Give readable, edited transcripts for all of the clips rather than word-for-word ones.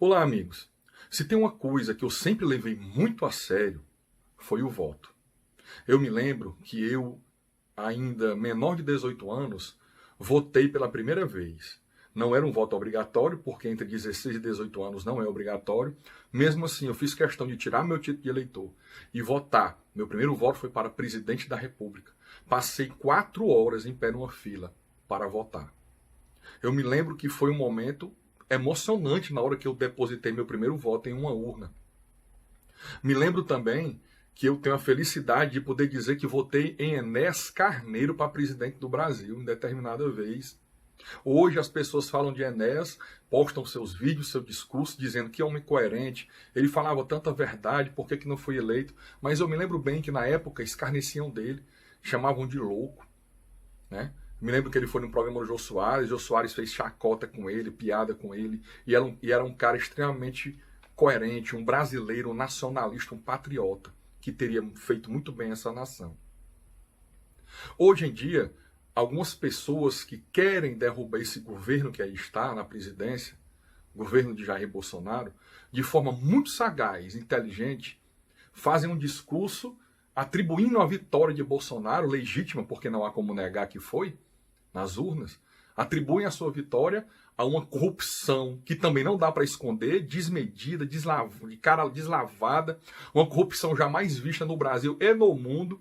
Olá, amigos. Se tem uma coisa que eu sempre levei muito a sério, foi o voto. Eu me lembro que eu, ainda menor de 18 anos, votei pela primeira vez. Não era um voto obrigatório, porque entre 16 e 18 anos não é obrigatório. Mesmo assim, eu fiz questão de tirar meu título de eleitor e votar. Meu primeiro voto foi para presidente da República. Passei 4 horas em pé numa fila para votar. Eu me lembro que foi um momento emocionante na hora que eu depositei meu primeiro voto em uma urna. Me lembro também que eu tenho a felicidade de poder dizer que votei em Enéas Carneiro para presidente do Brasil em determinada vez. Hoje as pessoas falam de Enéas, postam seus vídeos, seu discurso, dizendo que homem coerente, ele falava tanta verdade, por que não foi eleito? Mas eu me lembro bem que na época escarneciam dele, chamavam de louco, né? Me lembro que ele foi no programa do Jô Soares fez chacota com ele, piada com ele, e era um cara extremamente coerente, um brasileiro, um nacionalista, um patriota, que teria feito muito bem essa nação. Hoje em dia, algumas pessoas que querem derrubar esse governo que aí está na presidência, governo de Jair Bolsonaro, de forma muito sagaz, inteligente, fazem um discurso atribuindo a vitória de Bolsonaro, legítima, porque não há como negar que foi, nas urnas, atribuem a sua vitória a uma corrupção que também não dá para esconder, desmedida, de cara deslavada, uma corrupção jamais vista no Brasil e no mundo,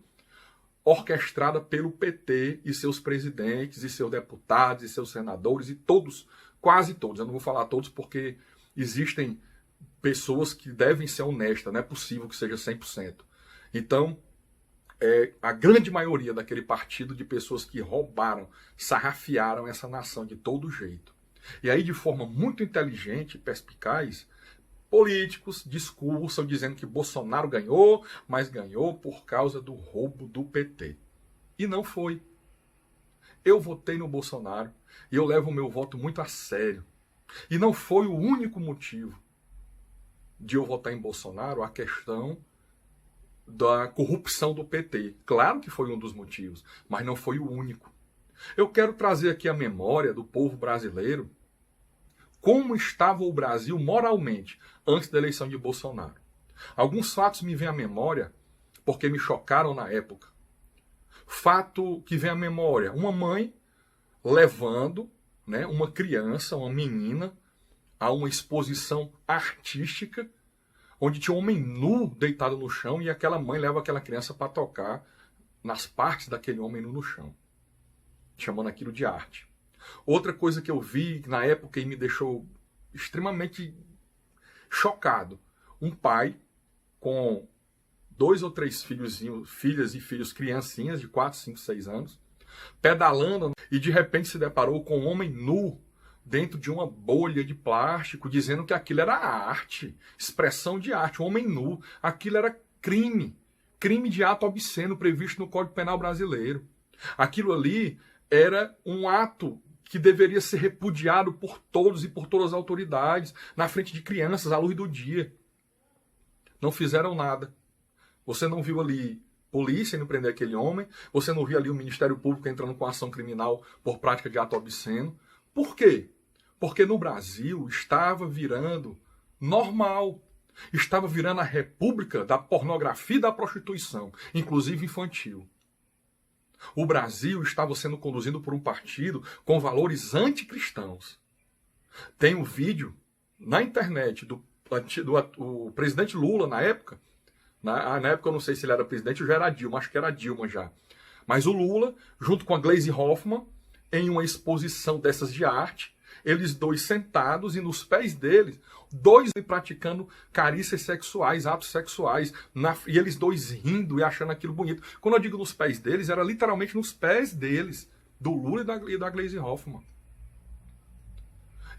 orquestrada pelo PT e seus presidentes, e seus deputados, e seus senadores, e todos, quase todos, eu não vou falar todos porque existem pessoas que devem ser honestas, não é possível que seja 100%. Então, a grande maioria daquele partido de pessoas que roubaram, sarrafiaram essa nação de todo jeito. E aí, de forma muito inteligente e perspicaz, políticos discursam dizendo que Bolsonaro ganhou, mas ganhou por causa do roubo do PT. E não foi. Eu votei no Bolsonaro e eu levo o meu voto muito a sério. E não foi o único motivo de eu votar em Bolsonaro a questão da corrupção do PT. Claro que foi um dos motivos, mas não foi o único. Eu quero trazer aqui a memória do povo brasileiro como estava o Brasil moralmente antes da eleição de Bolsonaro. Alguns fatos me vêm à memória porque me chocaram na época. Fato que vem à memória: uma mãe levando, né, uma criança, uma menina, a uma exposição artística onde tinha um homem nu deitado no chão e aquela mãe leva aquela criança para tocar nas partes daquele homem nu no chão, chamando aquilo de arte. Outra coisa que eu vi na época e me deixou extremamente chocado: um pai com 2 ou 3 filhas e filhos, criancinhas de 4, 5, 6 anos, pedalando e de repente se deparou com um homem nu dentro de uma bolha de plástico, dizendo que aquilo era arte, expressão de arte, um homem nu. Aquilo era crime de ato obsceno previsto no Código Penal brasileiro. Aquilo ali era um ato que deveria ser repudiado por todos e por todas as autoridades, na frente de crianças, à luz do dia. Não fizeram nada. Você não viu ali polícia indo prender aquele homem, você não viu ali o Ministério Público entrando com ação criminal por prática de ato obsceno. Por quê? Porque no Brasil estava virando normal. Estava virando a república da pornografia e da prostituição, inclusive infantil. O Brasil estava sendo conduzido por um partido com valores anticristãos. Tem um vídeo na internet do presidente Lula na época. Na época eu não sei se ele era presidente ou já era Dilma, acho que era Dilma já. Mas o Lula, junto com a Gleisi Hoffmann, em uma exposição dessas de arte, eles dois sentados e nos pés deles, dois praticando carícias sexuais, atos sexuais, e eles dois rindo e achando aquilo bonito. Quando eu digo nos pés deles, era literalmente nos pés deles, do Lula e da Gleisi Hoffmann.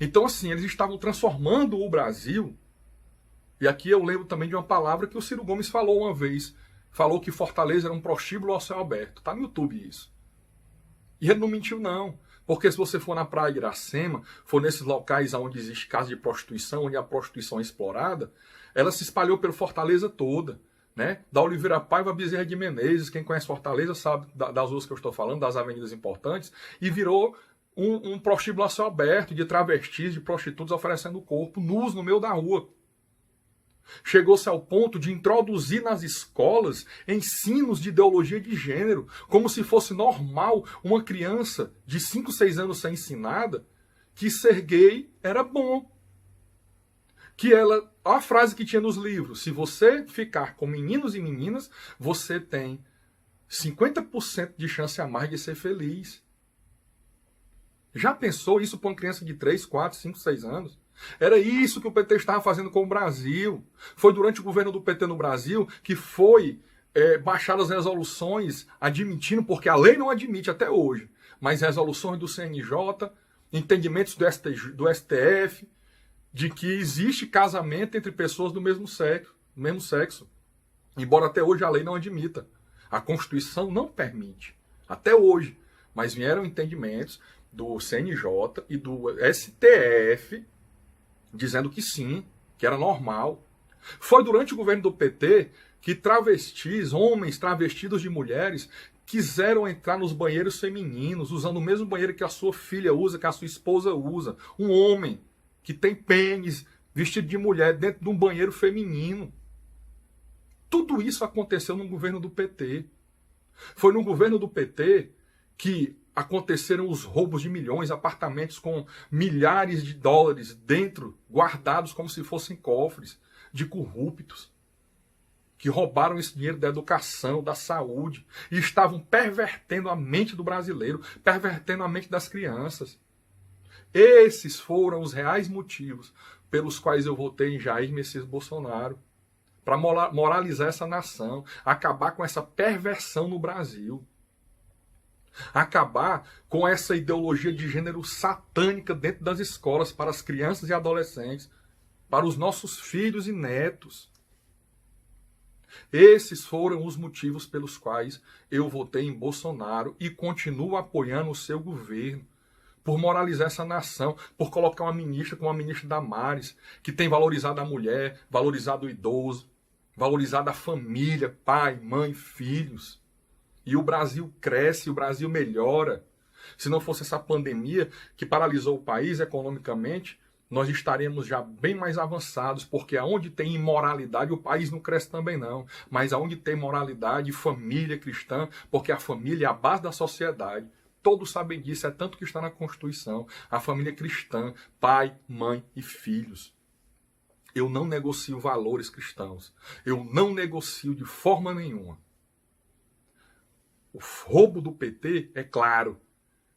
Então, assim, eles estavam transformando o Brasil. E aqui eu lembro também de uma palavra que o Ciro Gomes falou uma vez. Falou que Fortaleza era um prostíbulo ao céu aberto. Está no YouTube isso. E ele não mentiu, não. Porque se você for na praia de Iracema, for nesses locais onde existe casa de prostituição, onde a prostituição é explorada, ela se espalhou pelo Fortaleza toda, né? Da Oliveira Paiva a Bezerra de Menezes, quem conhece Fortaleza sabe das ruas que eu estou falando, das avenidas importantes, e virou um prostíbulo a céu aberto, de travestis, de prostitutas oferecendo corpo, nus no meio da rua. Chegou-se ao ponto de introduzir nas escolas ensinos de ideologia de gênero, como se fosse normal uma criança de 5, 6 anos ser ensinada que ser gay era bom. Que ela, a frase que tinha nos livros, se você ficar com meninos e meninas, você tem 50% de chance a mais de ser feliz. Já pensou isso para uma criança de 3, 4, 5, 6 anos? Era isso que o PT estava fazendo com o Brasil. Foi durante o governo do PT no Brasil que foi baixadas as resoluções admitindo, porque a lei não admite até hoje, mas resoluções do CNJ, entendimentos do STF, de que existe casamento entre pessoas do mesmo sexo. Embora até hoje a lei não admita. A Constituição não permite. Até hoje. Mas vieram entendimentos do CNJ e do STF dizendo que sim, que era normal. Foi durante o governo do PT que travestis, homens travestidos de mulheres, quiseram entrar nos banheiros femininos, usando o mesmo banheiro que a sua filha usa, que a sua esposa usa. Um homem que tem pênis, vestido de mulher, dentro de um banheiro feminino. Tudo isso aconteceu no governo do PT. Foi no governo do PT que aconteceram os roubos de milhões, apartamentos com milhares de dólares dentro, guardados como se fossem cofres, de corruptos, que roubaram esse dinheiro da educação, da saúde, e estavam pervertendo a mente do brasileiro, pervertendo a mente das crianças. Esses foram os reais motivos pelos quais eu votei em Jair Messias Bolsonaro. Para moralizar essa nação, acabar com essa perversão no Brasil. Acabar com essa ideologia de gênero satânica dentro das escolas para as crianças e adolescentes, para os nossos filhos e netos. Esses foram os motivos pelos quais eu votei em Bolsonaro e continuo apoiando o seu governo. Por moralizar essa nação, por colocar uma ministra como a ministra Damares, que tem valorizado a mulher, valorizado o idoso, valorizado a família, pai, mãe, filhos. E o Brasil cresce, o Brasil melhora. Se não fosse essa pandemia que paralisou o país economicamente, nós estaremos já bem mais avançados, porque aonde tem imoralidade, o país não cresce também não. Mas aonde tem moralidade, família cristã, porque a família é a base da sociedade. Todos sabem disso, é tanto que está na Constituição. A família cristã, pai, mãe e filhos. Eu não negocio valores cristãos. Eu não negocio de forma nenhuma. O roubo do PT, é claro,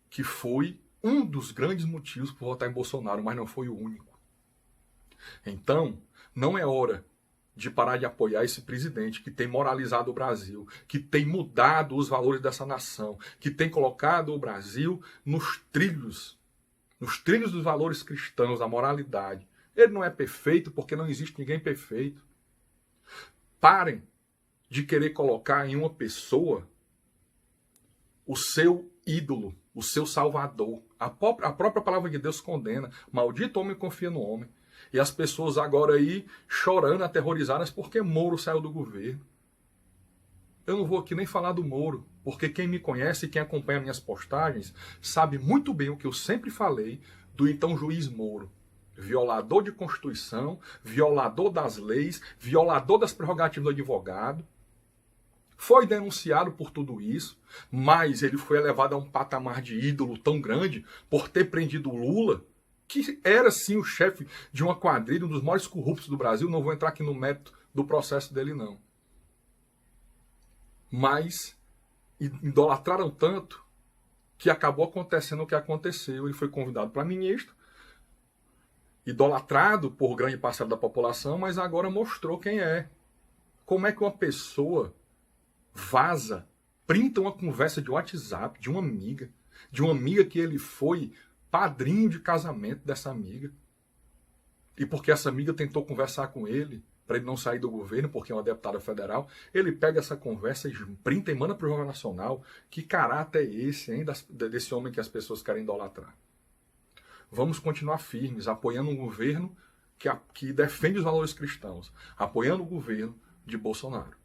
que foi um dos grandes motivos por votar em Bolsonaro, mas não foi o único. Então, não é hora de parar de apoiar esse presidente que tem moralizado o Brasil, que tem mudado os valores dessa nação, que tem colocado o Brasil nos trilhos dos valores cristãos, da moralidade. Ele não é perfeito porque não existe ninguém perfeito. Parem de querer colocar em uma pessoa o seu ídolo, o seu salvador. A própria palavra de Deus condena. Maldito homem confia no homem. E as pessoas agora aí chorando, aterrorizadas, porque Moro saiu do governo. Eu não vou aqui nem falar do Moro, porque quem me conhece e quem acompanha minhas postagens sabe muito bem o que eu sempre falei do então juiz Moro. Violador de Constituição, violador das leis, violador das prerrogativas do advogado. Foi denunciado por tudo isso, mas ele foi elevado a um patamar de ídolo tão grande por ter prendido o Lula, que era sim o chefe de uma quadrilha, um dos maiores corruptos do Brasil. Não vou entrar aqui no mérito do processo dele, não. Mas idolatraram tanto que acabou acontecendo o que aconteceu. Ele foi convidado para ministro, idolatrado por grande parcela da população, mas agora mostrou quem é. Como é que uma pessoa vaza, printa uma conversa de WhatsApp de uma amiga que ele foi padrinho de casamento dessa amiga. E porque essa amiga tentou conversar com ele, para ele não sair do governo, porque é uma deputada federal, ele pega essa conversa e printa e manda para o Jornal Nacional. Que caráter é esse, hein, desse homem que as pessoas querem idolatrar? Vamos continuar firmes, apoiando um governo que defende os valores cristãos, apoiando o governo de Bolsonaro.